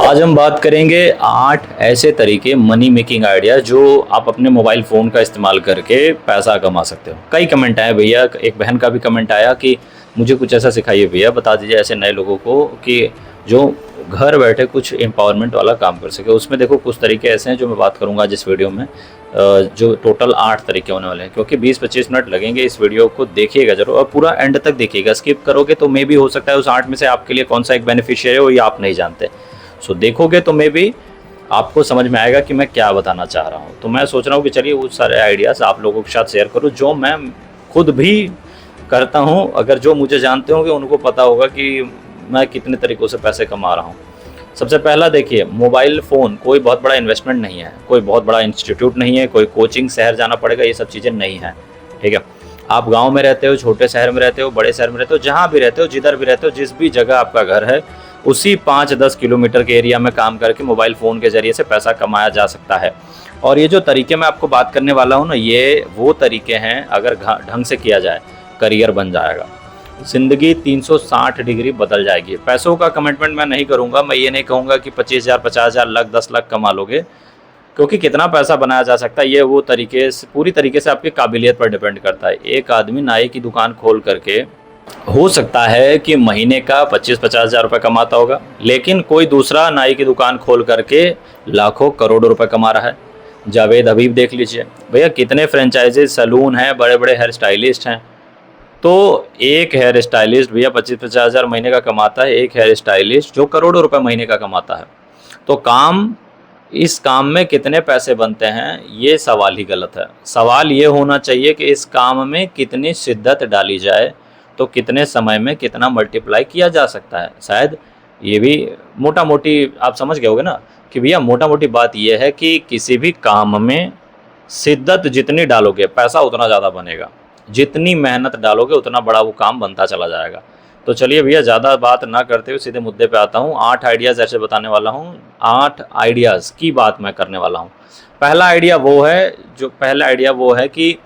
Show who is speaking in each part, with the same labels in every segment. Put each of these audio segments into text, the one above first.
Speaker 1: आज हम बात करेंगे 8 ऐसे तरीके मनी मेकिंग आइडिया जो आप अपने मोबाइल फ़ोन का इस्तेमाल करके पैसा कमा सकते हो। कई कमेंट आए भैया, एक बहन का भी कमेंट आया कि मुझे कुछ ऐसा सिखाइए भैया, बता दीजिए ऐसे नए लोगों को कि जो घर बैठे कुछ एम्पावरमेंट वाला काम कर सके। उसमें देखो कुछ तरीके ऐसे हैं जो मैं बात करूंगा आज इस वीडियो में, जो टोटल 8 तरीके होने वाले हैं, क्योंकि 20-25 मिनट लगेंगे। इस वीडियो को देखिएगा जरूर और पूरा एंड तक देखिएगा। स्किप करोगे तो मे भी हो सकता है उस 8 में से आपके लिए कौन सा एक बेनिफिशियरी हो, ये आप नहीं जानते। सो देखोगे तो मे भी आपको समझ में आएगा कि मैं क्या बताना चाह रहा हूँ। तो मैं सोच रहा हूँ कि चलिए वो सारे आइडियाज़ आप लोगों के साथ शेयर करूँ जो मैं खुद भी करता हूँ। अगर जो मुझे जानते होंगे उनको पता होगा कि मैं कितने तरीक़ों से पैसे कमा रहा हूँ। सबसे पहला देखिए, मोबाइल फ़ोन कोई बहुत बड़ा इन्वेस्टमेंट नहीं है, कोई बहुत बड़ा इंस्टीट्यूट नहीं है, कोई कोचिंग शहर जाना पड़ेगा, ये सब चीज़ें नहीं हैं। ठीक है, आप गांव में रहते हो, छोटे शहर में रहते हो, बड़े शहर में रहते हो, जहाँ भी रहते हो, जिधर भी रहते हो, जिस भी जगह आपका घर है, उसी 5-10 किलोमीटर के एरिया में काम करके मोबाइल फ़ोन के ज़रिए से पैसा कमाया जा सकता है। और ये जो तरीके मैं आपको बात करने वाला हूँ ना, ये वो तरीके हैं, अगर ढंग से किया जाए करियर बन जाएगा, ज़िंदगी 360 डिग्री बदल जाएगी। पैसों का कमिटमेंट मैं नहीं करूँगा, मैं ये नहीं कहूँगा कि 25,000, 50,000, लाख, 10 लाख कमा लोगे, क्योंकि कितना पैसा बनाया जा सकता है ये वो तरीके से, पूरी तरीके से आपकी काबिलियत पर डिपेंड करता है। एक आदमी नाई की दुकान खोल करके हो सकता है कि महीने का 25-50 हज़ार रुपये कमाता होगा, लेकिन कोई दूसरा नाई की दुकान खोल करके लाखों करोड़ों रुपए कमा रहा है। जावेद हबीब देख लीजिए भैया, कितने फ्रेंचाइजेज सैलून हैं, बड़े बड़े हेयर स्टाइलिस्ट हैं। तो एक हेयर स्टाइलिस्ट भैया 25-50 हज़ार महीने का कमाता है, एक हेयर स्टाइलिस्ट जो करोड़ों रुपए महीने का कमाता है। तो इस काम में कितने पैसे बनते हैं, ये सवाल ही गलत है। सवाल ये होना चाहिए कि इस काम में कितनी शिद्दत डाली जाए तो कितने समय में कितना मल्टीप्लाई किया जा सकता है। शायद ये भी मोटा मोटी आप समझ गए होगे ना कि भैया मोटा मोटी बात यह है कि किसी भी काम में शिद्दत जितनी डालोगे पैसा उतना ज़्यादा बनेगा, जितनी मेहनत डालोगे उतना बड़ा वो काम बनता चला जाएगा। तो चलिए भैया, ज़्यादा बात ना करते हुए सीधे मुद्दे पे आता हूँ। 8 आइडियाज़ ऐसे बताने वाला हूँ, 8 आइडियाज़ की बात मैं करने वाला हूँ। पहला आइडिया वो है कि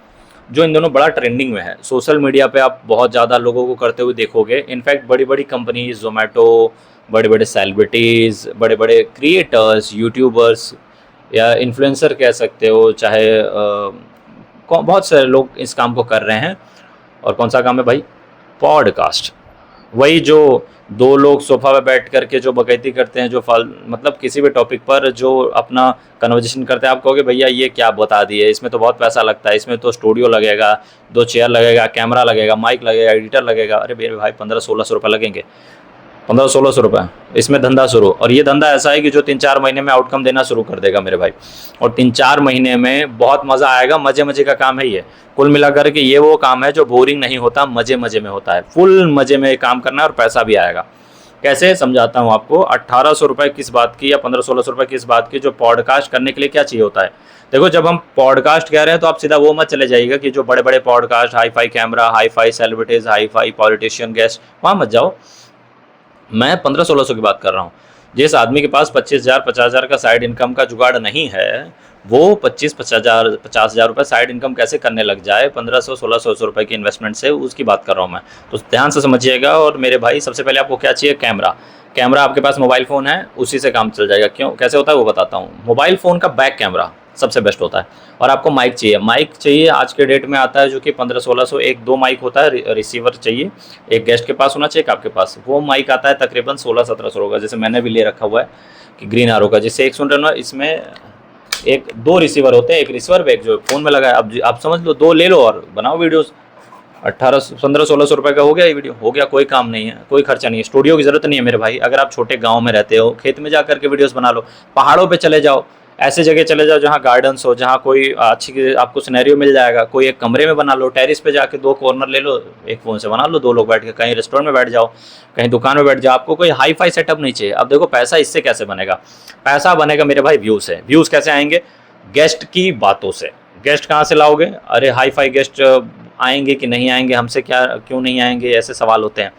Speaker 1: जो इन दोनों बड़ा ट्रेंडिंग में है, सोशल मीडिया पे आप बहुत ज़्यादा लोगों को करते हुए देखोगे। इनफैक्ट बड़ी बड़ी कंपनीज, जोमेटो, बड़े बड़े सेलिब्रिटीज़, बड़े बड़े क्रिएटर्स, यूट्यूबर्स या इन्फ्लुएंसर कह सकते हो, चाहे बहुत सारे लोग इस काम को कर रहे हैं। और कौन सा काम है भाई? पॉडकास्ट। वही जो 2 लोग सोफा पे बैठ करके जो बकैती करते हैं, जो मतलब किसी भी टॉपिक पर जो अपना कन्वर्जेशन करते हैं। आप कहोगे भैया ये क्या बता दिए, इसमें तो बहुत पैसा लगता है, इसमें तो स्टूडियो लगेगा, 2 चेयर लगेगा, कैमरा लगेगा, माइक लगेगा, एडिटर लगेगा। अरे मेरे भाई 1500-1600 रुपये लगेंगे, 1500-1600 रुपये, इसमें धंधा शुरू। और ये धंधा ऐसा है कि जो 3-4 महीने में आउटकम देना शुरू कर देगा मेरे भाई, और 3-4 महीने में बहुत मज़ा आएगा। मज़े मज़े का काम है ये। कुल मिलाकर के ये वो काम है जो बोरिंग नहीं होता, मज़े मज़े में होता है। फुल मज़े में काम करना है और पैसा भी आएगा। कैसे समझाता हूँ आपको। 1800 रुपये किस बात की या 1500-1600 रुपये किस बात की, जो पॉडकास्ट करने के लिए क्या चाहिए होता है। देखो, जब हम पॉडकास्ट कह रहे हैं तो आप सीधा वो मत चले जाइएगा कि जो बड़े बड़े podcast, hi fi camera, hi fi celebrities, hi fi politician, guest, वहाँ मत जाओ। मैं 1500-1600 की बात कर रहा हूँ। जिस आदमी के पास 25,000, 50,000 का साइड इनकम का जुगाड़ नहीं है, वो 50,000 रुपये साइड इनकम कैसे करने लग जाए 1500-1600 रुपये की इन्वेस्टमेंट से, उसकी बात कर रहा हूँ मैं। तो ध्यान से समझिएगा। और मेरे भाई, सबसे पहले आपको क्या चाहिए? कैमरा आपके पास मोबाइल फ़ोन है, उसी से काम चल जाएगा। क्यों, कैसे होता है वो बताता हूँ। मोबाइल फ़ोन का बैक कैमरा सबसे बेस्ट होता है। और आपको माइक चाहिए, आज के डेट में आता है जो कि 1500-1600, 1-2 माइक होता है। रिसीवर चाहिए, एक गेस्ट के पास होना चाहिए, एक आपके पास। वो माइक आता है तकरीबन 1600-1700 होगा, जैसे मैंने भी ले रखा हुआ है कि ग्रीन आरो का, जिससे एक सुन रहे हो ना, इसमें 2 रिसीवर होते हैं, एक रिसीवर एक जो फ़ोन में लगा है। अब आप समझ लो, 2 ले लो और बनाओ वीडियोज़। 1500-1600 रुपये का हो गया, ये वीडियो हो गया। कोई काम नहीं है, कोई खर्चा नहीं है, स्टूडियो की ज़रूरत नहीं है मेरे भाई। अगर आप छोटे गांव में रहते हो, खेत में जा करके वीडियोस बना लो, पहाड़ों पे चले जाओ, ऐसे जगह चले जाओ जहाँ गार्डन्स हो, जहाँ कोई अच्छी आपको सिनेरियो मिल जाएगा। कोई एक कमरे में बना लो, टेरिस पे जाके 2 कॉर्नर ले लो, एक फ़ोन से बना लो, 2 लोग बैठ के। कहीं रेस्टोरेंट में बैठ जाओ, कहीं दुकान में बैठ जाओ, आपको कोई हाई फाई सेटअप नहीं चाहिए। अब देखो, पैसा इससे कैसे बनेगा? पैसा बनेगा मेरे भाई व्यूज़ से। व्यूज़ कैसे आएंगे? गेस्ट की बातों से। गेस्ट कहाँ से लाओगे? अरे हाई फाई गेस्ट आएंगे कि नहीं आएंगे, हमसे क्या क्यों नहीं आएंगे, ऐसे सवाल होते हैं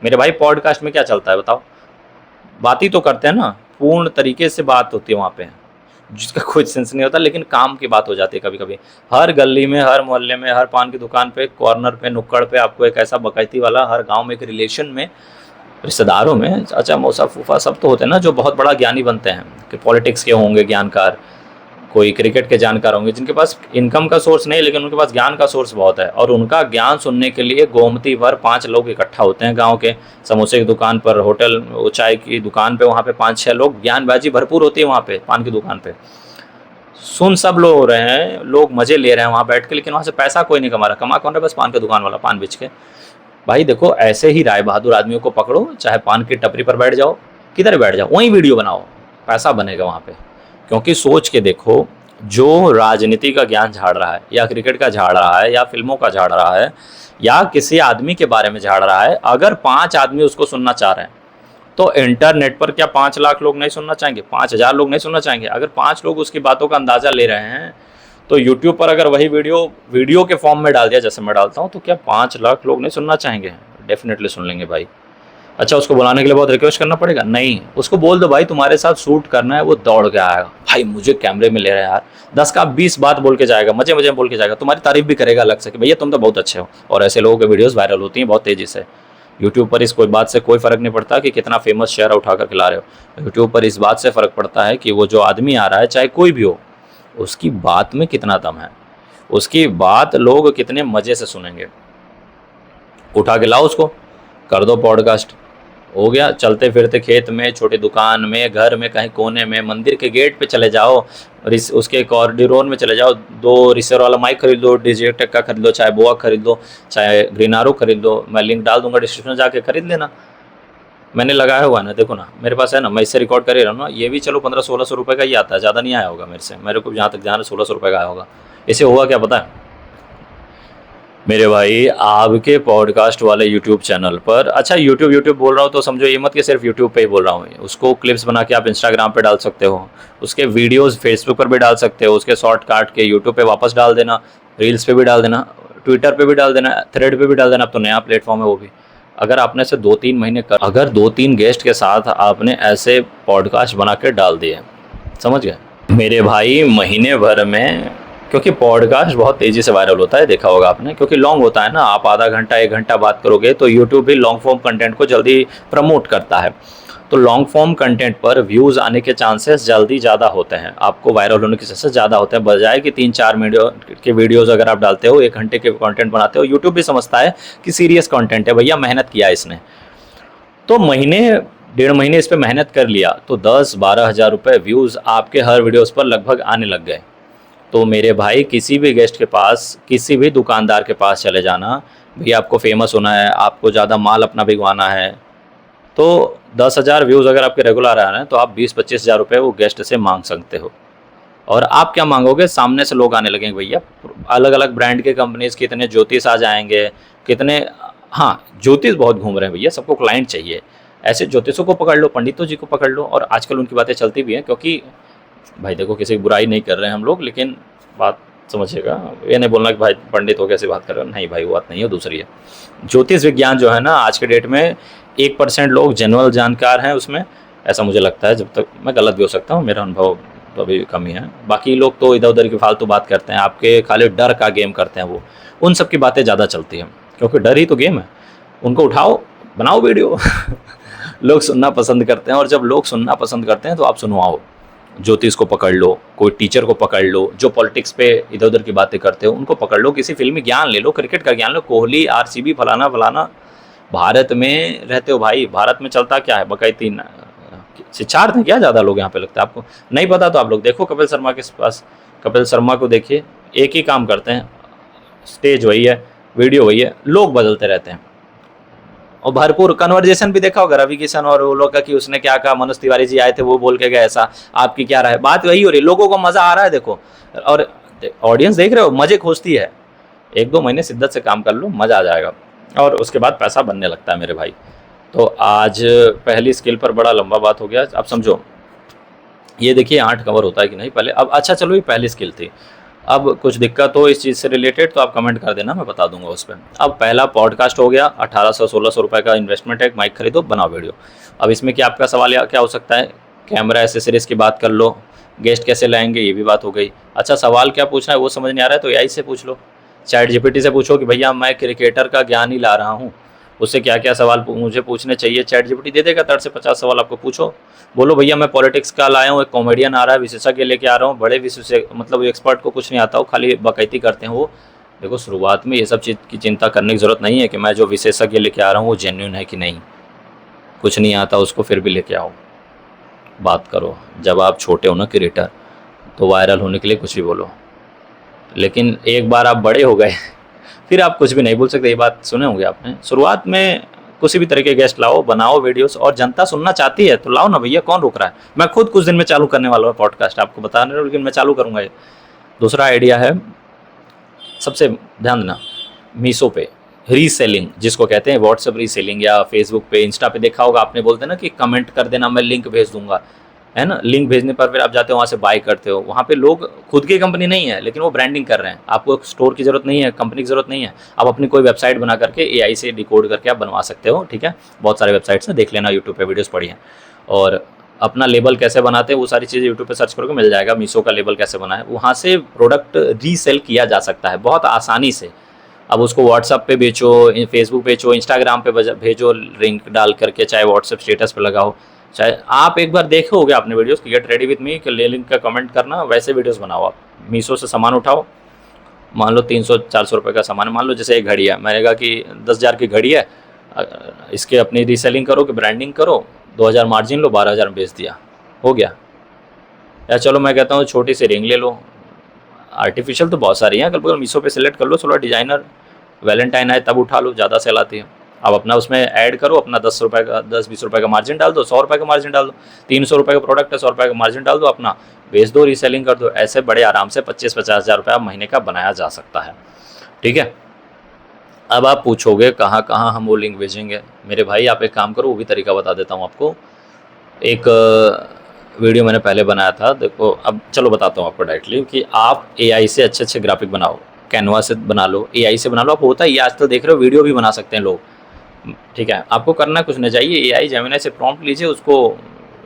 Speaker 1: मेरे भाई। पॉडकास्ट में क्या चलता है बताओ? बात ही तो करते हैं ना, पूर्ण तरीके से बात होती है वहाँ पे, जिसका कोई सेंस नहीं होता, लेकिन काम की बात हो जाती है कभी कभी। हर गली में, हर मोहल्ले में, हर पान की दुकान पे, कॉर्नर पे, नुक्कड़ पे आपको एक ऐसा बकैती वाला, हर गांव में एक रिलेशन में रिश्तेदारों में चाचा मौसा फूफा सब तो होते हैं ना जो बहुत बड़ा ज्ञानी बनते हैं, कि पॉलिटिक्स के होंगे ज्ञानकार, कोई क्रिकेट के जानकार होंगे, जिनके पास इनकम का सोर्स नहीं लेकिन उनके पास ज्ञान का सोर्स बहुत है, और उनका ज्ञान सुनने के लिए गोमती भर 5 लोग इकट्ठा होते हैं गांव के। समोसे की दुकान पर, होटल, चाय की दुकान पे, वहाँ पे 5-6 लोग, ज्ञानबाजी भरपूर होती है वहाँ पे, पान की दुकान पे। सुन सब लोग हो रहे हैं, लोग मजे ले रहे हैं वहाँ बैठ के, लेकिन वहाँ से पैसा कोई नहीं कमा रहा। कमा कौन रहा है? बस पान की दुकान वाला, पान बेच के। भाई देखो, ऐसे ही राय बहादुर आदमियों को पकड़ो, चाहे पान की टपरी पर बैठ जाओ, किधर बैठ जाओ, वहीं वीडियो बनाओ, पैसा बनेगा वहाँ पे। क्योंकि सोच के देखो, जो राजनीति का ज्ञान झाड़ रहा है, या क्रिकेट का झाड़ रहा है, या फिल्मों का झाड़ रहा है, या किसी आदमी के बारे में झाड़ रहा है, अगर 5 आदमी उसको सुनना चाह रहे हैं, तो इंटरनेट पर क्या 5 लाख लोग नहीं सुनना चाहेंगे? 5,000 लोग नहीं सुनना चाहेंगे? अगर 5 लोग उसकी बातों का अंदाज़ा ले रहे हैं, तो यूट्यूब पर अगर वही वीडियो के फॉर्म में डाल दिया जैसे मैं डालता हूँ, तो क्या 5 लाख लोग नहीं सुनना चाहेंगे? डेफिनेटली सुन लेंगे भाई। अच्छा, उसको बुलाने के लिए बहुत रिक्वेस्ट करना पड़ेगा? नहीं, उसको बोल दो भाई तुम्हारे साथ शूट करना है, वो दौड़ के आएगा, भाई मुझे कैमरे में ले रहे हैं यार, 10 का 20 बात बोल के जाएगा, मजे मजे में बोल के जाएगा, तुम्हारी तारीफ भी करेगा अलग से कि भैया तुम तो बहुत अच्छे हो। और ऐसे लोगों के वीडियोस वायरल होती हैं बहुत तेज़ी से। यूट्यूब पर इस कोई बात से कोई फ़र्क नहीं पड़ता कि कितना फेमस शेयर उठा कर खिला रहे हो। यूट्यूब पर इस बात से फ़र्क पड़ता है कि वो जो आदमी आ रहा है, चाहे कोई भी हो, उसकी बात में कितना दम है, उसकी बात लोग कितने मज़े से सुनेंगे। उठा के लाओ उसको, कर दो पॉडकास्ट, हो गया। चलते फिरते खेत में, छोटी दुकान में, घर में, कहीं कोने में, मंदिर के गेट पे चले जाओ, उसके कॉरिडोर में चले जाओ, 2 रिसीवर वाला माइक खरीद लो, डिजिटेक का खरीद लो, चाहे बोआ खरीद लो, चाहे ग्रीनारो खरीद लो, मैं लिंक डाल दूंगा डिस्क्रिप्शन में, जाके खरीद लेना। मैंने लगाया हुआ है ना, देखो ना मेरे पास है ना, मैं इससे रिकॉर्ड कर ही रहा हूँ ना, ये भी चलो 1500-1600 रुपये का ही आता है, ज़्यादा नहीं आया होगा मेरे से, मेरे को जहाँ तक ध्यान है 1600 रुपये का आया होगा। इसे हुआ क्या पता है मेरे भाई, आपके पॉडकास्ट वाले यूट्यूब चैनल पर, अच्छा यूट्यूब बोल रहा हूँ तो समझो ये मत कि सिर्फ यूट्यूब पे ही बोल रहा हूँ, उसको क्लिप्स बना के आप इंस्टाग्राम पे डाल सकते हो, उसके वीडियोस फेसबुक पर भी डाल सकते हो, उसके शॉर्ट काट के यूट्यूब पे वापस डाल देना, रील्स पे भी डाल देना, ट्विटर पे भी डाल देना, थ्रेड पे भी डाल देना। अब तो नया प्लेटफॉर्म है वो भी। अगर आपने से 2-3 महीने अगर 2-3 गेस्ट के साथ आपने ऐसे पॉडकास्ट बना के डाल दिए, समझ गए मेरे भाई, महीने भर में, क्योंकि पॉडकास्ट बहुत तेज़ी से वायरल होता है, देखा होगा आपने, क्योंकि लॉन्ग होता है ना, आप आधा घंटा 1 घंटा बात करोगे तो यूट्यूब भी लॉन्ग फॉर्म कंटेंट को जल्दी प्रमोट करता है। तो लॉन्ग फॉर्म कंटेंट पर व्यूज़ आने के चांसेस जल्दी ज़्यादा होते हैं, आपको वायरल होने के चांसेस ज़्यादा होते हैं, बजाय कि 3-4 वीडियोज़ अगर आप डालते हो, 1 घंटे के कंटेंट बनाते हो, यूट्यूब भी समझता है कि सीरियस कंटेंट है भैया, मेहनत किया इसने। तो महीने 1.5 महीने इस पर मेहनत कर लिया, तो 10-12 हज़ार रुपये व्यूज़ आपके हर वीडियोज़ पर लगभग आने लग गए। तो मेरे भाई, किसी भी गेस्ट के पास, किसी भी दुकानदार के पास चले जाना, भैया आपको फेमस होना है, आपको ज़्यादा माल अपना भिजवाना है, तो 10,000 व्यूज़ अगर आपके रेगुलर आ रहे हैं तो आप 20-25 हज़ार रुपये वो गेस्ट से मांग सकते हो। और आप क्या मांगोगे? सामने से लोग आने लगेंगे भैया, अलग अलग ब्रांड के कंपनीज़, कितने ज्योतिष आ जाएंगे, कितने, हाँ ज्योतिष बहुत घूम रहे हैं भैया, सबको क्लाइंट चाहिए, ऐसे ज्योतिषों को पकड़ लो, पंडितों जी को पकड़ लो। और आजकल उनकी बातें चलती भी हैं, क्योंकि भाई देखो, किसी की बुराई नहीं कर रहे हैं हम लोग, लेकिन बात समझिएगा, ये नहीं बोलना कि भाई पंडित हो कैसे बात कर रहे हो, नहीं भाई वो बात नहीं है, दूसरी है। ज्योतिष विज्ञान जो है ना, आज के डेट में 1% लोग जेन्युइन जानकार हैं उसमें, ऐसा मुझे लगता है, जब तक मैं गलत भी हो सकता हूँ, मेरा अनुभव तो अभी कम ही है। बाकी लोग तो इधर उधर की फालतू बात करते हैं, आपके खाली डर का गेम करते हैं, वो उन सब की बातें ज़्यादा चलती हैं, क्योंकि डर ही तो गेम है। उनको उठाओ, बनाओ वीडियो लोग सुनना पसंद करते हैं, और जब लोग सुनना पसंद करते हैं तो आप सुनवाओ। ज्योतिष को पकड़ लो, कोई टीचर को पकड़ लो, जो पॉलिटिक्स पे इधर उधर की बातें करते हो उनको पकड़ लो, किसी फिल्मी ज्ञान ले लो, क्रिकेट का ज्ञान लो, कोहली, आरसीबी, फलाना फलाना। भारत में रहते हो भाई, भारत में चलता क्या है, बकैती शिक्षार्थ है क्या ज़्यादा लोग यहाँ पे, लगता है आपको नहीं पता तो आप लोग देखो कपिल शर्मा के पास, कपिल शर्मा को देखिए, एक ही काम करते हैं, स्टेज वही है, वीडियो वही है, लोग बदलते रहते हैं। और भरपूर कन्वर्जेशन भी देखा होगा रवि किशन और वो लोग का, कि उसने क्या कहा, मनोज तिवारी जी आए थे वो बोल के गए ऐसा, आपकी क्या राय, बात वही हो रही, लोगों को मज़ा आ रहा है देखो, और ऑडियंस देख रहे हो, मज़े खोजती है। 1-2 महीने शिद्दत से काम कर लो, मज़ा आ जाएगा, और उसके बाद पैसा बनने लगता है मेरे भाई। तो आज पहली स्किल पर बड़ा लंबा बात हो गया, अब समझो, ये देखिए 8 कवर होता है कि नहीं पहले। अब अच्छा चलो, ये पहली स्किल थी, अब कुछ दिक्कत हो इस चीज़ से रिलेटेड तो आप कमेंट कर देना, मैं बता दूंगा उस पर। अब पहला पॉडकास्ट हो गया, 1800-1600 रुपये का इन्वेस्टमेंट है, माइक खरीदो, बनाओ वीडियो। अब इसमें क्या आपका सवाल क्या हो सकता है, कैमरा एसेसरीज़ की बात कर लो, गेस्ट कैसे लाएंगे ये भी बात हो गई। अच्छा, सवाल क्या पूछना है वो समझ नहीं आ रहा है तो एआई से पूछ लो, चैट जीपीटी से पूछो कि भैया मैं क्रिकेटर का ज्ञान ही ला रहा हूँ, उससे क्या क्या सवाल मुझे पूछने चाहिए, चैट जीपीटी दे देगा। 30 से 50 सवाल आपको पूछो, बोलो भैया मैं पॉलिटिक्स का लाया हूँ, एक कॉमेडियन आ रहा है, विशेषज्ञ लेके आ रहा हूँ, बड़े विशेष मतलब एक्सपर्ट को कुछ नहीं आता हो, खाली बकैती करते हैं वो। देखो शुरुआत में ये सब चीज़ की चिंता करने की ज़रूरत नहीं है कि मैं जो विशेषज्ञ लेके आ रहा हूँ वो जेन्युइन है कि नहीं। कुछ नहीं आता उसको फिर भी लेके आओ, बात करो। जब आप छोटे हो ना क्रिएटर, तो वायरल होने के लिए कुछ भी बोलो, लेकिन एक बार आप बड़े हो गए फिर आप कुछ भी नहीं बोल सकते। ये बात सुने होंगे आपने। शुरुआत में किसी भी तरह के गेस्ट लाओ, बनाओ वीडियोस, और जनता सुनना चाहती है तो लाओ ना भैया, कौन रोक रहा है। मैं खुद कुछ दिन में चालू करने वाला हूँ पॉडकास्ट, आपको बता रहा हूँ, लेकिन मैं चालू करूँगा ये। दूसरा आइडिया है, सबसे ध्यान देना, मीशो पे रीसेलिंग जिसको कहते हैं, व्हाट्सएप रीसेलिंग या फेसबुक पे, इंस्टा पे देखा होगा आपने, बोलते हैं ना कि कमेंट कर देना, मैं लिंक भेज दूंगा, है ना। लिंक भेजने पर फिर आप जाते हो वहाँ से बाय करते हो। वहाँ पे लोग खुद की कंपनी नहीं है, लेकिन वो ब्रांडिंग कर रहे हैं। आपको स्टोर की ज़रूरत नहीं है, कंपनी की ज़रूरत नहीं है। आप अपनी कोई वेबसाइट बना करके एआई से डिकोड करके आप बनवा सकते हो, ठीक है। बहुत सारे वेबसाइट्स हैं, देख लेना, यूट्यूब पे वीडियोस पड़ी हैं। और अपना लेबल कैसे बनाते हैं वो सारी चीज़ें यूट्यूब पे सर्च करोगे मिल जाएगा। मीशो का लेबल कैसे बना है, वहाँ से प्रोडक्ट रीसेल किया जा सकता है बहुत आसानी से। अब उसको व्हाट्सअप पे बेचो, फेसबुक बेचो, इंस्टाग्राम पे भेजो लिंक डाल करके, चाहे व्हाट्सअप स्टेटस पे लगाओ, चाहे आप एक बार देखे होगे आपने वीडियोस कि गेट रेडी विथ मी कि ले लिंक का कमेंट करना, वैसे वीडियोस बनाओ आप। मीशो से सामान उठाओ, मान लो 300-400 रुपये का सामान, मान लो जैसे एक घड़ी है, मैंने कहा कि 10,000 की घड़ी है, इसके अपनी रीसेलिंग करो कि ब्रांडिंग करो, 2,000 मार्जिन लो, 12,000 में बेच दिया, हो गया। या चलो मैं कहता हूँ छोटी सी रिंग ले लो, आर्टिफिशियल तो बहुत सारी हैं, कल मीशो पे सिलेक्ट कर लो, थोड़ा डिजाइनर, वैलेंटाइन आए तब उठा लो, ज़्यादा सेल आती है। अब अपना उसमें ऐड करो, अपना 10 रुपये का, 10-20 रुपये का मार्जिन डाल दो, 100 रुपये का मार्जिन डाल दो, 300 रुपये का प्रोडक्ट है, 100 रुपये का मार्जिन डाल दो, अपना बेच दो, रीसेलिंग कर दो। ऐसे बड़े आराम से 25-50 हज़ार रुपये महीने का बनाया जा सकता है, ठीक है। अब आप पूछोगे कहाँ कहाँ हम वो लिंक भेजेंगे। मेरे भाई आप एक काम करो, वो भी तरीका बता देता हूँ आपको। एक वीडियो मैंने पहले बनाया था, देखो अब चलो बताता हूँ आपको डायरेक्टली कि आप एआई से अच्छे अच्छे ग्राफिक बनाओ, कैनवा से बना लो, एआई से बना लो। आप होता है ये आजकल देख रहे हो, वीडियो भी बना सकते हैं लोग, ठीक है। आपको करना कुछ नहीं चाहिए, एआई जेमिनी से प्रॉम्प्ट लीजिए, उसको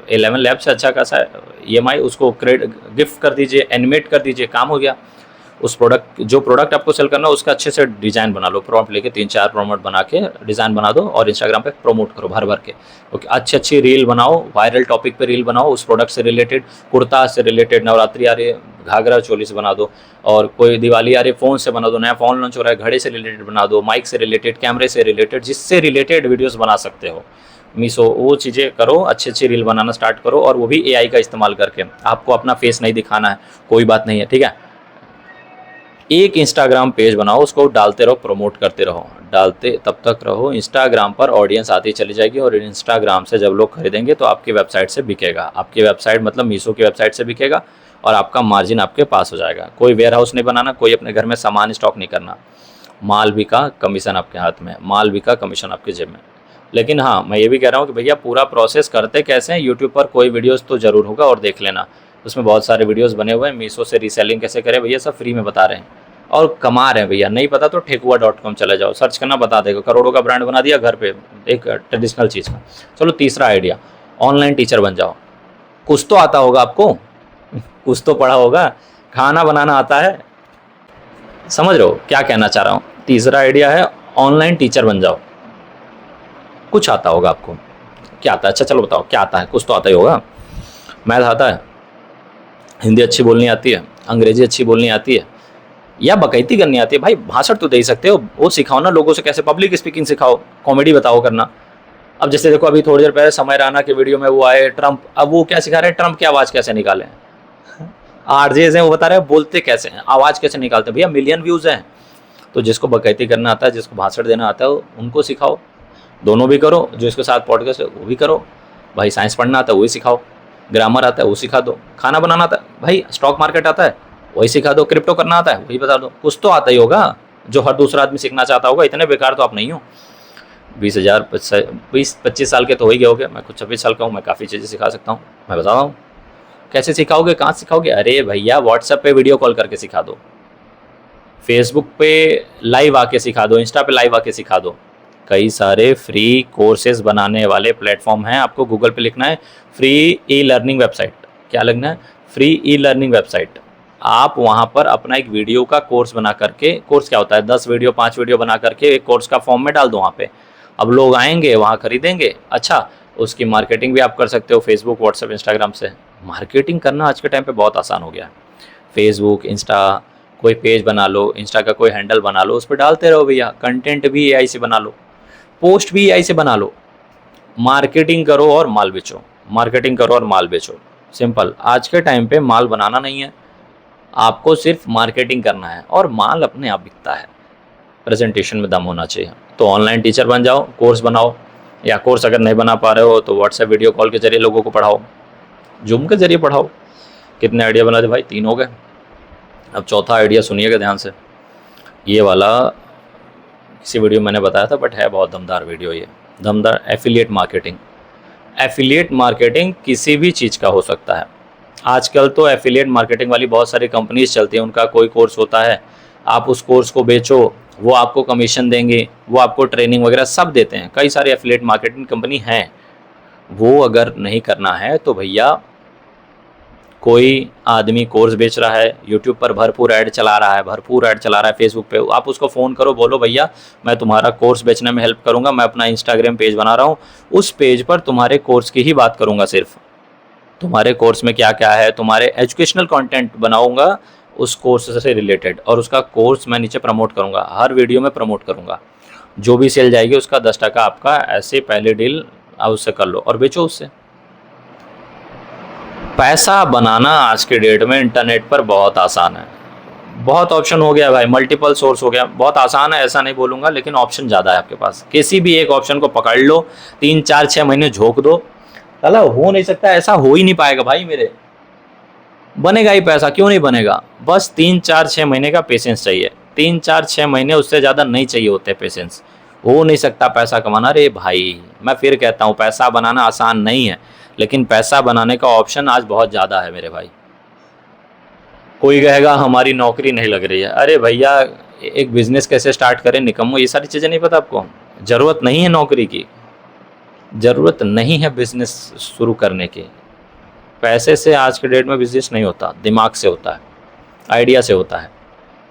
Speaker 1: 11 लैब से अच्छा खासा EMI उसको गिफ्ट कर दीजिए, एनिमेट कर दीजिए, काम हो गया। उस प्रोडक्ट, जो प्रोडक्ट आपको सेल करना है उसका अच्छे से डिज़ाइन बना लो, प्रॉम्प्ट लेके 3-4 प्रॉम्प्ट बना के डिज़ाइन बना दो और इंस्टाग्राम पे प्रमोट करो भर भर के। ओके, अच्छी अच्छी रील बनाओ, वायरल टॉपिक पे रील बनाओ, उस प्रोडक्ट से रिलेटेड, कुर्ता से रिलेटेड, नवरात्रि आ रही है, घाघरा चोली से बना दो, और कोई दिवाली आ रही है फ़ोन से बना दो, नया फ़ोन लॉन्च हो रहा है, घड़े से रिलेटेड बना दो, माइक से रिलेटेड, कैमरे से रिलेटेड, जिससे रिलेटेड वीडियोज़ बना सकते हो। मीशो वो चीज़ें करो, अच्छी अच्छी रील बनाना स्टार्ट करो, और वो भी एआई का इस्तेमाल करके। आपको अपना फेस नहीं दिखाना है, कोई बात नहीं है, ठीक है। एक इंस्टाग्राम पेज बनाओ, उसको डालते रहो, प्रमोट करते रहो, डालते तब तक रहो, इंस्टाग्राम पर ऑडियंस आती चली जाएगी, और इंस्टाग्राम से जब लोग खरीदेंगे तो आपकी वेबसाइट से बिकेगा। आपकी वेबसाइट मतलब मीशो की वेबसाइट से बिकेगा, और आपका मार्जिन आपके पास हो जाएगा। कोई वेयर हाउस नहीं बनाना, कोई अपने घर में सामान स्टॉक नहीं करना, माल बिका, कमीशन आपके हाथ में, माल बिका, कमीशन आपके जेब में। लेकिन हाँ, मैं ये भी कह रहा हूँ कि भैया पूरा प्रोसेस करते कैसे हैं, यूट्यूब पर कोई वीडियोज़ तो ज़रूर होगा और देख लेना, उसमें बहुत सारे वीडियोज़ बने हुए हैं। मीशो से रीसेलिंग कैसे करें भैया, सब फ्री में बता रहे हैं और कमा रहे हैं भैया। नहीं पता तो ठेकुआ.com चले जाओ, सर्च करना, बता देगा। करोड़ों का ब्रांड बना दिया घर पे, एक ट्रेडिशनल चीज़ का। चलो तीसरा आइडिया, ऑनलाइन टीचर बन जाओ। कुछ तो आता होगा आपको, कुछ तो पढ़ा होगा, खाना बनाना आता है, समझ रहे हो क्या कहना चाह रहा हूँ। तीसरा आइडिया है ऑनलाइन टीचर बन जाओ। कुछ आता होगा आपको, क्या आता है? अच्छा चलो बताओ क्या आता है, कुछ तो आता ही होगा। मैथ आता है, हिंदी अच्छी बोलनी आती है, अंग्रेजी अच्छी बोलनी आती है, या बकैती करनी आती है। भाई भाषण तो दे ही सकते हो, वो सिखाओ ना लोगों से, कैसे पब्लिक स्पीकिंग सिखाओ, कॉमेडी बताओ करना। अब जैसे देखो अभी थोड़ी देर पहले समय राणा के वीडियो में वो आए ट्रम्प, अब वो क्या सिखा रहे हैं, ट्रम्प की आवाज़ कैसे निकालें। आरजेज हैं वो बता रहे हैं बोलते कैसे हैं, आवाज़ कैसे निकालते हैं। भैया मिलियन व्यूज़ हैं, तो जिसको बकैती करना आता है, जिसको भाषण देना आता है, उनको सिखाओ। दोनों भी करो, जो इसके साथ पॉडकास्ट है वो भी करो। भाई साइंस पढ़ना आता है वही सिखाओ, ग्रामर आता है वो सिखा दो, खाना बनाना आता है, भाई स्टॉक मार्केट आता है वही सिखा दो, क्रिप्टो करना आता है वही बता दो। कुछ तो आता ही होगा जो हर दूसरा आदमी सीखना चाहता होगा। इतने बेकार तो आप नहीं हो। 20-25 साल के तो हो ही गए होगे, मैं खुद 26 साल का हूँ, मैं काफ़ी चीज़ें सिखा सकता हूँ। मैं बता रहा हूँ कैसे सिखाओगे, कहाँ सिखाओगे। अरे भैया व्हाट्सएप पे वीडियो कॉल करके सिखा दो, फेसबुक पे लाइव आके सिखा दो, इंस्टा पे लाइव आके सिखा दो। कई सारे फ्री कोर्सेज बनाने वाले प्लेटफॉर्म हैं, आपको गूगल पे लिखना है फ्री ई लर्निंग वेबसाइट। क्या लिखना है? Free e learning website. आप वहाँ पर अपना एक वीडियो का कोर्स बना करके, कोर्स क्या होता है, 10 वीडियो 5 वीडियो बना करके एक कोर्स का फॉर्म में डाल दो। वहाँ पे अब लोग आएंगे वहाँ खरीदेंगे। अच्छा, उसकी मार्केटिंग भी आप कर सकते हो फेसबुक, व्हाट्सएप, इंस्टाग्राम से। मार्केटिंग करना आज के टाइम पे बहुत आसान हो गया है। फेसबुक, इंस्टा, कोई पेज बना लो, इंस्टा का कोई हैंडल बना लो, उस पर डालते रहो भैया। कंटेंट भी एआई से बना लो, पोस्ट भी एआई से बना लो। मार्केटिंग करो और माल बेचो, मार्केटिंग करो और माल बेचो। सिंपल। आज के टाइम पे माल बनाना नहीं है, आपको सिर्फ मार्केटिंग करना है और माल अपने आप बिकता है। प्रेजेंटेशन में दम होना चाहिए। तो ऑनलाइन टीचर बन जाओ, कोर्स बनाओ, या कोर्स अगर नहीं बना पा रहे हो तो व्हाट्सएप वीडियो कॉल के जरिए लोगों को पढ़ाओ, जूम के जरिए पढ़ाओ। कितने आइडिया बना दे भाई, 3 हो गए। अब चौथा आइडिया सुनिएगा ध्यान से। ये वाला किसी वीडियो मैंने बताया था, बट है बहुत दमदार वीडियो ये, दमदार। Affiliate marketing. एफिलिएट मार्केटिंग किसी भी चीज़ का हो सकता है। आजकल तो एफिलिएट मार्केटिंग वाली बहुत सारी कंपनीज चलती हैं, उनका कोई कोर्स होता है, आप उस कोर्स को बेचो, वो आपको कमीशन देंगे, वो आपको ट्रेनिंग वगैरह सब देते हैं। कई सारी एफिलिएट मार्केटिंग कंपनी हैं। वो अगर नहीं करना है तो भैया, कोई आदमी कोर्स बेच रहा है, यूट्यूब पर भरपूर ऐड चला रहा है, भरपूर ऐड चला रहा है, फेसबुक पे, आप उसको फ़ोन करो, बोलो भैया मैं तुम्हारा कोर्स बेचने में हेल्प करूंगा, मैं अपना इंस्टाग्राम पेज बना रहा हूँ, उस पेज पर तुम्हारे कोर्स की ही बात करूंगा, सिर्फ तुम्हारे कोर्स में क्या क्या है, तुम्हारे एजुकेशनल कंटेंट बनाऊंगा उस कोर्स से रिलेटेड, और उसका कोर्स मैं नीचे प्रमोट करूंगा, हर वीडियो में प्रमोट करूंगा। जो भी सेल जाएगी उसका 10% आपका, ऐसे पहले डील उससे कर लो और बेचो उससे। पैसा बनाना आज के डेट में इंटरनेट पर बहुत आसान है, बहुत ऑप्शन हो गया भाई, मल्टीपल सोर्स हो गया, बहुत आसान है ऐसा नहीं बोलूँगा, लेकिन ऑप्शन ज़्यादा है आपके पास। किसी भी एक ऑप्शन को पकड़ लो, 3, 4, 6 महीने झोंक दो। चला हो नहीं सकता, ऐसा हो ही नहीं पाएगा भाई मेरे, बनेगा ही पैसा, क्यों नहीं बनेगा। बस 3, 4, 6 महीने का पेशेंस चाहिए, 3, 4, 6 महीने, उससे ज़्यादा नहीं चाहिए होते पेशेंस। हो नहीं सकता पैसा कमाना। अरे भाई मैं फिर कहता हूँ, पैसा बनाना आसान नहीं है, लेकिन पैसा बनाने का ऑप्शन आज बहुत ज़्यादा है मेरे भाई। कोई कहेगा हमारी नौकरी नहीं लग रही है। अरे भैया एक बिज़नेस कैसे स्टार्ट करें निकम्मो, ये सारी चीज़ें नहीं पता आपको। ज़रूरत नहीं है नौकरी की, ज़रूरत नहीं है बिज़नेस शुरू करने की। पैसे से आज के डेट में बिज़नेस नहीं होता, दिमाग से होता है, आइडिया से होता है।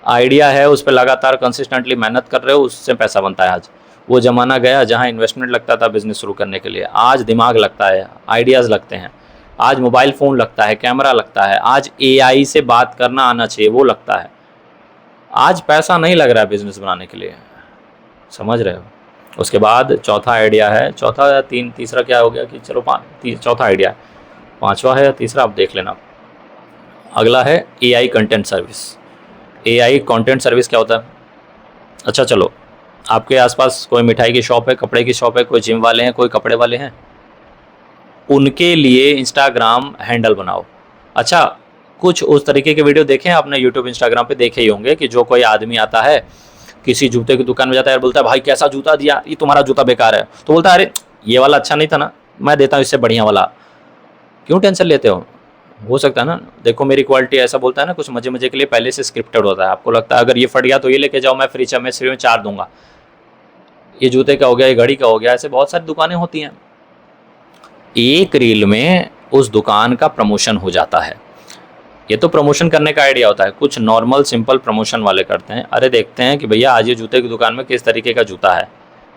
Speaker 1: आइडिया है, उस पर लगातार कंसिस्टेंटली मेहनत कर रहे हो, उससे पैसा बनता है। आज वो ज़माना गया जहाँ इन्वेस्टमेंट लगता था बिज़नेस शुरू करने के लिए, आज दिमाग लगता है, आइडियाज़ लगते हैं। आज मोबाइल फ़ोन लगता है, कैमरा लगता है, आज एआई से बात करना आना चाहिए, वो लगता है। आज पैसा नहीं लग रहा है बिज़नेस बनाने के लिए, समझ रहे हो। उसके बाद चौथा आइडिया है, चौथा या तीसरा क्या हो गया कि चलो चौथा आइडिया है, 5वां है या तीसरा आप देख लेना। अगला है AI content service. AI content service क्या होता है? अच्छा चलो, आपके आसपास कोई मिठाई की शॉप है, कपड़े की शॉप है, कोई जिम वाले हैं, कोई कपड़े वाले हैं, उनके लिए इंस्टाग्राम हैंडल बनाओ। अच्छा, कुछ उस तरीके के वीडियो देखें आपने यूट्यूब, इंस्टाग्राम पे देखे ही होंगे कि जो कोई आदमी आता है, किसी जूते की दुकान में जाता है, बोलता है भाई कैसा जूता दिया, ये तुम्हारा जूता बेकार है, तो बोलता है अरे ये वाला अच्छा नहीं था ना, मैं देता हूँ इससे बढ़िया वाला, क्यों टेंशन लेते हो सकता है ना, देखो मेरी क्वालिटी, ऐसा बोलता है ना, कुछ मजे मजे के लिए पहले से स्क्रिप्टेड होता है। आपको लगता है अगर ये फट गया तो ये लेके जाओ, मैं फ्री में 4 दूंगा, ये जूते का हो गया, ये घड़ी का हो गया, ऐसे बहुत सारी दुकानें होती हैं। एक रील में उस दुकान का प्रमोशन हो जाता है। ये तो प्रमोशन करने का आइडिया होता है। कुछ नॉर्मल सिंपल प्रमोशन वाले करते हैं, अरे देखते हैं कि भैया आज ये जूते की दुकान में किस तरीके का जूता है,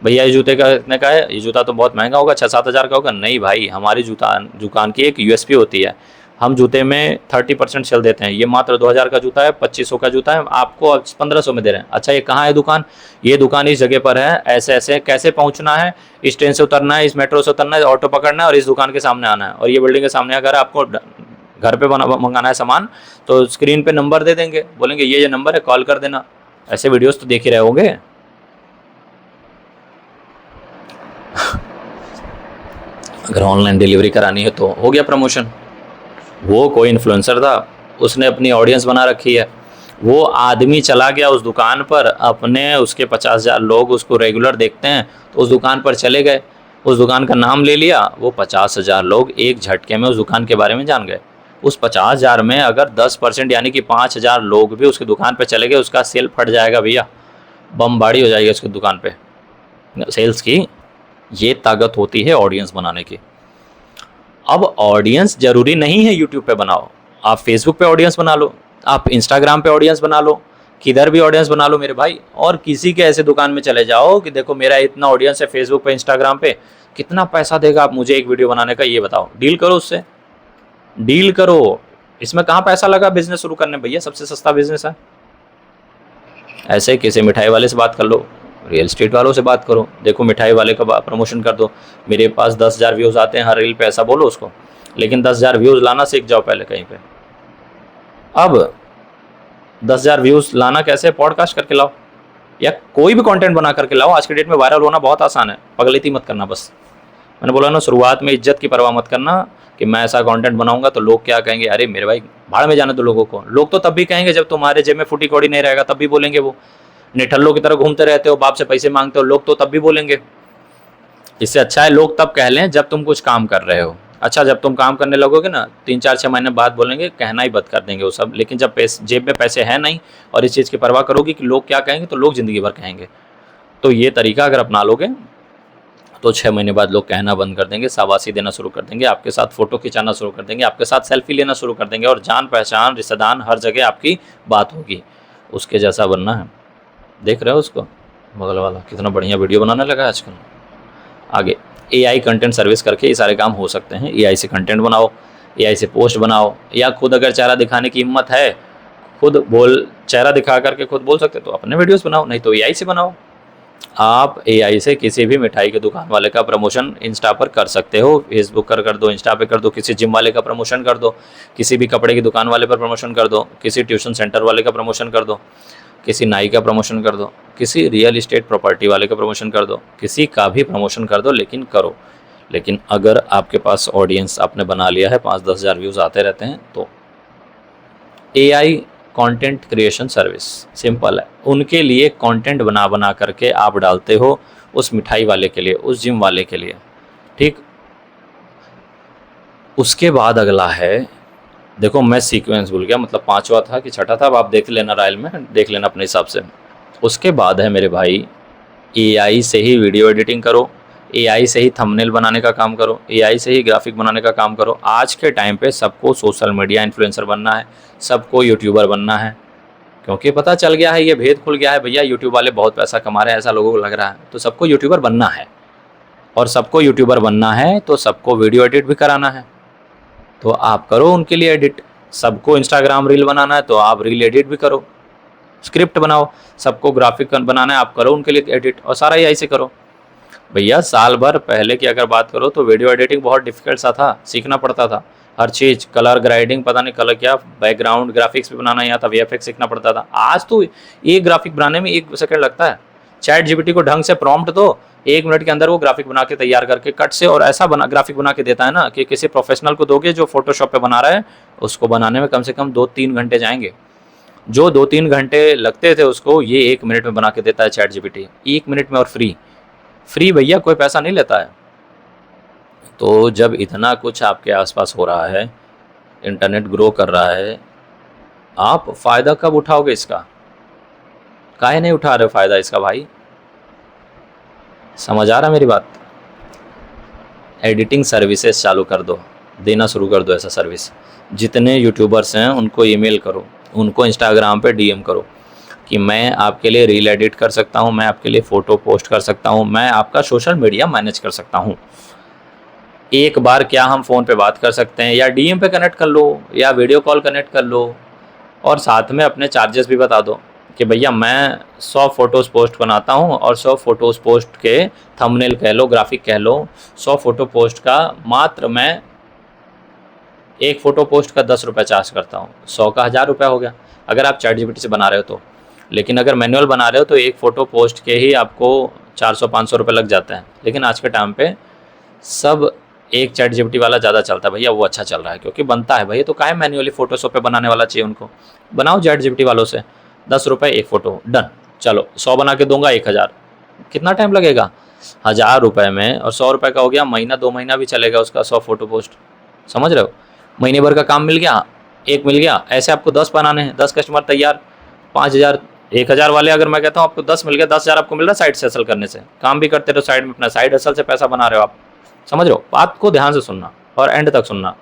Speaker 1: भैया ये जूते का इतने का है, ये जूता तो बहुत महंगा होगा, 6-7 हज़ार का होगा। नहीं भाई, हमारी दुकान की एक यूएसपी होती है, हम जूते में 30% सेल देते हैं। ये मात्र 2000 का जूता है, 2500 का जूता है, आपको 1500 में दे रहे हैं। अच्छा ये कहाँ है दुकान? ये दुकान इस जगह पर है, ऐसे ऐसे। कैसे पहुँचना है? इस ट्रेन से उतरना है, इस मेट्रो से उतरना है, ऑटो पकड़ना है और इस दुकान के सामने आना है, और ये बिल्डिंग के सामने अगर आपको घर पे मंगाना है सामान तो स्क्रीन पे नंबर दे देंगे, बोलेंगे ये नंबर है, कॉल कर देना। ऐसे वीडियोस तो देख ही रहे होंगे। अगर ऑनलाइन डिलीवरी करानी है तो हो गया प्रमोशन। वो कोई इन्फ्लुएंसर था, उसने अपनी ऑडियंस बना रखी है, वो आदमी चला गया उस दुकान पर, अपने उसके 50,000 लोग उसको रेगुलर देखते हैं, तो उस दुकान पर चले गए, उस दुकान का नाम ले लिया, वो 50,000 लोग एक झटके में उस दुकान के बारे में जान गए। उस 50,000 में अगर 10% यानी कि 5,000 लोग भी उसकी दुकान पर चले गए, उसका सेल फट जाएगा भैया, बमबारी हो जाएगी उसकी दुकान पे सेल्स की। ये ताकत होती है ऑडियंस बनाने की। अब ऑडियंस जरूरी नहीं है यूट्यूब पे बनाओ, आप फेसबुक पे ऑडियंस बना लो, आप इंस्टाग्राम पे ऑडियंस बना लो। किधर भी ऑडियंस बना लो मेरे भाई, और किसी के ऐसे दुकान में चले जाओ कि देखो मेरा इतना ऑडियंस है फेसबुक पे, इंस्टाग्राम पे, कितना पैसा देगा आप मुझे एक वीडियो बनाने का, ये बताओ। डील करो उससे, डील करो। इसमें कहाँ पैसा लगा बिजनेस शुरू करने भैया, सबसे सस्ता बिजनेस है। ऐसे किसी मिठाई वाले से बात कर लो, रियल एस्टेट वालों से बात करो, देखो मिठाई वाले का प्रमोशन कर दो, मेरे पास 10,000 व्यूज़ आते हैं हर रील पे, ऐसा बोलो उसको। लेकिन 10,000 व्यूज़ लाना सीख जाओ पहले कहीं पे। अब 10,000 व्यूज़ लाना कैसे, पॉडकास्ट करके लाओ या कोई भी कंटेंट बना करके लाओ। आज के डेट में वायरल होना बहुत आसान है, पगलेती मत करना बस। मैंने बोला ना शुरुआत में, इज्जत की परवाह मत करना कि मैं ऐसा कंटेंट बनाऊंगा तो लोग क्या कहेंगे। अरे मेरे भाई भाड़ में जाने दो लोगों को, लोग तो तब भी कहेंगे जब तुम्हारे जेब में फूटी कौड़ी नहीं रहेगा, तब भी बोलेंगे। वो निठल्लों की तरह घूमते रहते हो, बाप से पैसे मांगते हो, लोग तो तब भी बोलेंगे। इससे अच्छा है लोग तब कह लें जब तुम कुछ काम कर रहे हो। अच्छा जब तुम काम करने लगोगे ना, 3-4-6 महीने बाद बोलेंगे, कहना ही बंद कर देंगे वो सब। लेकिन जब जेब में पैसे हैं नहीं और इस चीज़ की परवाह करोगी कि लोग क्या कहेंगे, तो लोग ज़िंदगी भर कहेंगे। तो ये तरीका अगर अपना लोगे तो 6 महीने बाद लोग कहना बंद कर देंगे, शाबाशी देना शुरू कर देंगे, आपके साथ फ़ोटो खिंचाना शुरू कर देंगे, आपके साथ सेल्फी लेना शुरू कर देंगे, और जान पहचान रिश्तेदार हर जगह आपकी बात होगी। उसके जैसा बनना है। देख रहे हो उसको, बगल वाला कितना बढ़िया वीडियो बनाने लगा है आजकल। आगे AI कंटेंट सर्विस करके ये सारे काम हो सकते हैं। AI से कंटेंट बनाओ, AI से पोस्ट बनाओ, या खुद अगर चेहरा दिखाने की हिम्मत है, खुद बोल चेहरा दिखा करके खुद बोल सकते तो अपने वीडियोस बनाओ, नहीं तो AI से बनाओ। आप AI से किसी भी मिठाई के दुकान वाले का प्रमोशन इंस्टा पर कर सकते हो, फेसबुक कर दो, इंस्टा पे कर दो, किसी जिम वाले का प्रमोशन कर दो, किसी भी कपड़े की दुकान वाले पर प्रमोशन कर दो, किसी ट्यूशन सेंटर वाले का प्रमोशन कर दो, किसी नाई का प्रमोशन कर दो, किसी रियल इस्टेट प्रॉपर्टी वाले का प्रमोशन कर दो, किसी का भी प्रमोशन कर दो, लेकिन करो। लेकिन अगर आपके पास ऑडियंस आपने बना लिया है, 5-10 हज़ार व्यूज़ आते रहते हैं, तो AI content creation service simple है। उनके लिए कंटेंट बना करके आप डालते हो, उस मिठाई वाले के लिए, उस जिम वाले के लिए, ठीक। उसके बाद अगला है, देखो मैं सीक्वेंस भूल गया, मतलब 5वां था कि 6ठा था, अब आप देख लेना, राइल में देख लेना अपने हिसाब से। उसके बाद है मेरे भाई, AI से ही वीडियो एडिटिंग करो, AI से ही थंबनेल बनाने का काम करो, AI से ही ग्राफिक बनाने का काम करो। आज के टाइम पे सबको सोशल मीडिया इन्फ्लुएंसर बनना है, सबको यूट्यूबर बनना है, क्योंकि पता चल गया है, ये भेद खुल गया है भैया, यूट्यूब वाले बहुत पैसा कमा रहे हैं, ऐसा लोगों को लग रहा है। तो सबको यूट्यूबर बनना है, और सबको यूट्यूबर बनना है तो सबको वीडियो एडिट भी कराना है, तो आप करो उनके लिए एडिट। सबको इंस्टाग्राम रील बनाना है तो आप रील एडिट भी करो, स्क्रिप्ट बनाओ। सबको ग्राफिक बनाना है, आप करो उनके लिए एडिट, और सारा AI से करो। भैया साल भर पहले की अगर बात करो तो वीडियो एडिटिंग बहुत डिफिकल्ट सा था, सीखना पड़ता था हर चीज़, कलर ग्रेडिंग, पता नहीं कलर क्या, बैकग्राउंड ग्राफिक्स भी बनाना यहाँ था, VFX सीखना पड़ता था। आज तो एक ग्राफिक बनाने में 1 सेकंड लगता है। चैट GPT को ढंग से प्रॉम्प्ट दो, 1 मिनट के अंदर वो ग्राफिक बना के तैयार करके कट से, और ऐसा ग्राफिक बना के देता है ना कि किसी प्रोफेशनल को दोगे जो फोटोशॉप पे बना रहा है, उसको बनाने में कम से कम 2-3 घंटे जाएंगे। जो 2-3 घंटे लगते थे उसको, ये 1 मिनट में बना के देता है चैट GPT, 1 मिनट में, और फ्री भैया, कोई पैसा नहीं लेता है। तो जब इतना कुछ आपके आसपास हो रहा है, इंटरनेट ग्रो कर रहा है, आप फ़ायदा कब उठाओगे इसका? काहे नहीं उठा रहे हो फ़ायदा इसका भाई? समझ आ रहा मेरी बात? एडिटिंग सर्विसेज चालू कर दो, देना शुरू कर दो ऐसा सर्विस। जितने यूट्यूबर्स हैं उनको ईमेल करो, उनको इंस्टाग्राम पे DM करो कि मैं आपके लिए रील एडिट कर सकता हूँ, मैं आपके लिए फ़ोटो पोस्ट कर सकता हूँ, मैं आपका सोशल मीडिया मैनेज कर सकता हूँ। एक बार क्या हम फ़ोन पे बात कर सकते हैं, या DM पे कनेक्ट कर लो, या वीडियो कॉल कनेक्ट कर लो, और साथ में अपने चार्जेस भी बता दो कि भैया मैं 100 फ़ोटोज़ पोस्ट बनाता हूँ, और 100 फ़ोटोज़ पोस्ट के थंबनेल कह लो, ग्राफिक कह लो, 100 फ़ोटो पोस्ट का मात्र मैं 1 फ़ोटो पोस्ट का 10 रुपये चार्ज करता हूँ, 100 का 1000 रुपये हो गया अगर आप चैट GPT से बना रहे हो तो। लेकिन अगर मैनुअल बना रहे हो तो 1 फ़ोटो पोस्ट के ही आपको 400-500 रुपये लग जाते हैं। लेकिन आज के टाइम पे सब एक चैट GPT वाला ज़्यादा चलता है भैया, वो अच्छा चल रहा है क्योंकि बनता है भैया। तो काहे मैन्युअली फ़ोटोशॉप पे बनाने वाला चाहिए उनको, बनाओ चैट GPT वालों से, 10 रुपये 1 फ़ोटो, डन। चलो 100 बना के दूंगा, 1000, कितना टाइम लगेगा? 1000 रुपये में, और 100 रुपये का हो गया, महीना 2 महीना भी चलेगा उसका 100 फ़ोटो पोस्ट, समझ रहे हो? महीने भर का काम मिल गया, एक मिल गया। ऐसे आपको 10 बनाने हैं, 10 कस्टमर तैयार, 5000, 1000 वाले अगर मैं कहता हूँ आपको 10 मिल गया, 10,000 आपको मिल रहा है साइड से हसल करने से, काम भी करते रहो साइड में, अपना साइड हसल से पैसा बना रहे हो आप, समझ रहे हो? बात को ध्यान से सुनना और एंड तक सुनना।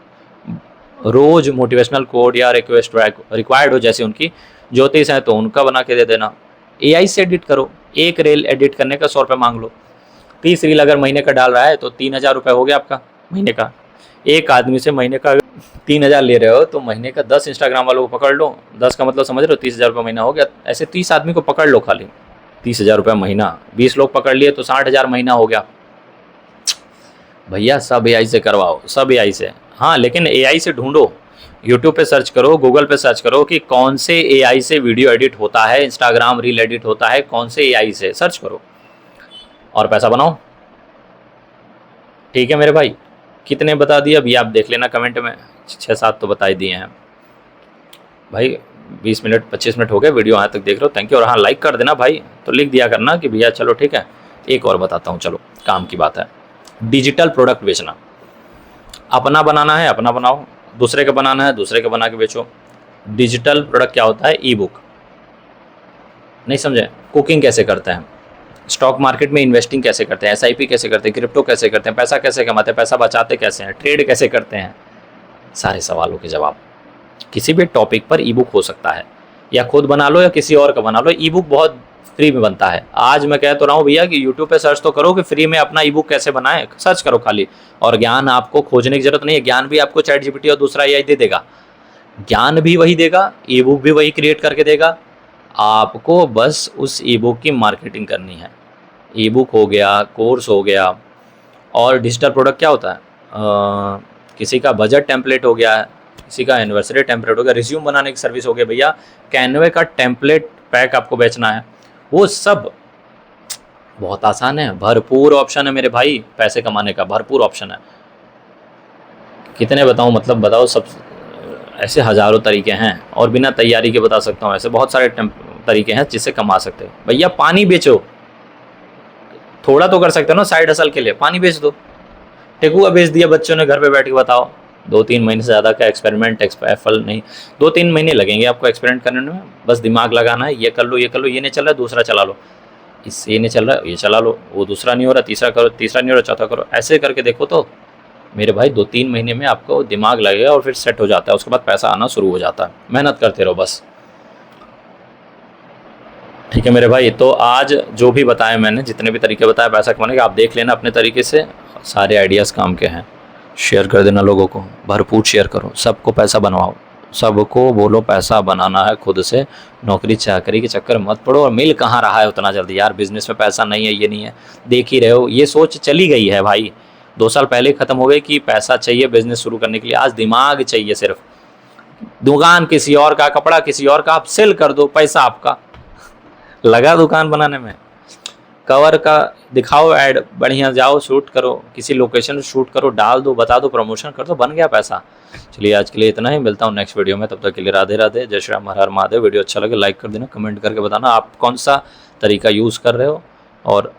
Speaker 1: रोज़ मोटिवेशनल कोड या रिक्वेस्ट रिक्वायर्ड हो जैसे उनकी, ज्योतिष हैं तो उनका बना के दे देना। एआई से एडिट करो, एक रील एडिट करने का 100 रुपये मांग लो। 30 रील अगर महीने का डाल रहा है तो 3000 रुपये हो गया आपका महीने का। एक आदमी से महीने का 3000 ले रहे हो तो महीने का 10 इंस्टाग्राम वालों को पकड़ लो, 10 का मतलब समझ रहे हो, 30,000 रुपये महीना हो गया। ऐसे 30 आदमी को पकड़ लो खाली, 30,000 रुपये महीना, 20 लोग पकड़ लिए तो 60,000 महीना हो गया। भैया सब एआई से करवाओ, सब एआई से। हाँ लेकिन एआई से ढूंढो, यूट्यूब पे सर्च करो, गूगल पे सर्च करो कि कौन से एआई से वीडियो एडिट होता है, इंस्टाग्राम रील एडिट होता है, कौन से एआई से सर्च करो और पैसा बनाओ। ठीक है मेरे भाई, कितने बता दिए अभी आप देख लेना कमेंट में, 6-7 तो बता ही दिए हैं भाई। 20 मिनट 25 मिनट हो गए, वीडियो यहाँ तक देख रहे हो, थैंक यू। और हाँ लाइक कर देना भाई, तो लिख दिया करना कि भैया चलो ठीक है। एक और बताता हूँ, चलो काम की बात है। डिजिटल प्रोडक्ट बेचना, अपना बनाना है अपना बनाओ, दूसरे का बनाना है दूसरे का बना के बेचो। डिजिटल प्रोडक्ट क्या होता है? ई बुक। नहीं समझे? कुकिंग कैसे करते हैं, स्टॉक मार्केट में इन्वेस्टिंग कैसे करते हैं, एसआईपी कैसे करते हैं, क्रिप्टो कैसे करते हैं, पैसा कैसे कमाते हैं, पैसा बचाते कैसे हैं, ट्रेड कैसे करते हैं, सारे सवालों के जवाब किसी भी टॉपिक पर ई बुक हो सकता है। या खुद बना लो या किसी और का बना लो, ई बुक बहुत फ्री में बनता है। आज मैं कह तो रहा हूँ भैया कि यूट्यूब पे सर्च तो करो कि फ्री में अपना ई बुक कैसे बनाएं, सर्च करो खाली। और ज्ञान आपको खोजने की जरूरत नहीं है, ज्ञान भी आपको चैट जीपीटी और दूसरा एआई दे देगा, ज्ञान भी वही देगा, ई बुक भी वही क्रिएट करके देगा। आपको बस उस ई बुक की मार्केटिंग करनी है। ई बुक हो गया, कोर्स हो गया। और डिजिटल प्रोडक्ट क्या होता है? किसी का बजट टेम्पलेट हो गया, किसी का एनिवर्सरी टेम्पलेट हो गया, रिज्यूम बनाने की सर्विस हो गई। भैया कैनवे का टेम्पलेट पैक आपको बेचना है, वो सब बहुत आसान है, भरपूर ऑप्शन है मेरे भाई, पैसे कमाने का भरपूर ऑप्शन है। कितने बताऊं, मतलब बताओ, सब ऐसे हज़ारों तरीके हैं, और बिना तैयारी के बता सकता हूँ, ऐसे बहुत सारे तरीके हैं जिससे कमा सकते हो। भैया पानी बेचो, थोड़ा तो कर सकते हो ना साइड हसल के लिए, पानी बेच दो। ठेकुआ बेच दिया बच्चों ने घर पे बैठ के, बताओ 2-3 महीने से ज़्यादा का एक्सपेरिमेंट एफल नहीं, 2-3 महीने लगेंगे आपको एक्सपेरिमेंट करने में। बस दिमाग लगाना है, ये कर लो ये कर लो, ये नहीं चल रहा है दूसरा चला लो, इससे ये नहीं चल रहा है ये चला लो, वो दूसरा नहीं हो रहा तीसरा करो, तीसरा नहीं हो रहा चौथा करो। ऐसे करके देखो तो मेरे भाई 2-3 महीने में आपको दिमाग लगेगा और फिर सेट हो जाता है, उसके बाद पैसा आना शुरू हो जाता है। मेहनत करते रहो बस। ठीक है मेरे भाई, तो आज जो भी बताया मैंने, जितने भी तरीके बताए पैसा कमाने के, आप देख लेना अपने तरीके से, सारे आइडियाज़ काम के हैं। शेयर कर देना लोगों को, भरपूर शेयर करो, सबको पैसा बनवाओ, सबको बोलो पैसा बनाना है खुद से, नौकरी चाकरी के चक्कर मत पड़ो। और मिल कहाँ रहा है उतना जल्दी यार, बिजनेस में पैसा नहीं है ये नहीं है, देख ही रहे हो, ये सोच चली गई है भाई। 2 साल पहले ख़त्म हो गई कि पैसा चाहिए बिजनेस शुरू करने के लिए, आज दिमाग चाहिए सिर्फ। दुकान किसी और का, कपड़ा किसी और का, आप सेल कर दो, पैसा आपका लगा दुकान बनाने में। कवर का दिखाओ ऐड, बढ़िया जाओ शूट करो, किसी लोकेशन शूट करो, डाल दो, बता दो, प्रमोशन कर दो, बन गया पैसा। चलिए आज के लिए इतना ही, मिलता हूँ नेक्स्ट वीडियो में, तब तक के लिए राधे राधे, जय श्री राम, हर हर महादेव। वीडियो अच्छा लगे लाइक कर देना, कमेंट करके बताना आप कौन सा तरीका यूज़ कर रहे हो और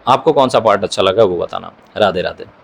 Speaker 1: आपको कौन सा पार्ट अच्छा लगा वो बताना। राधे राधे।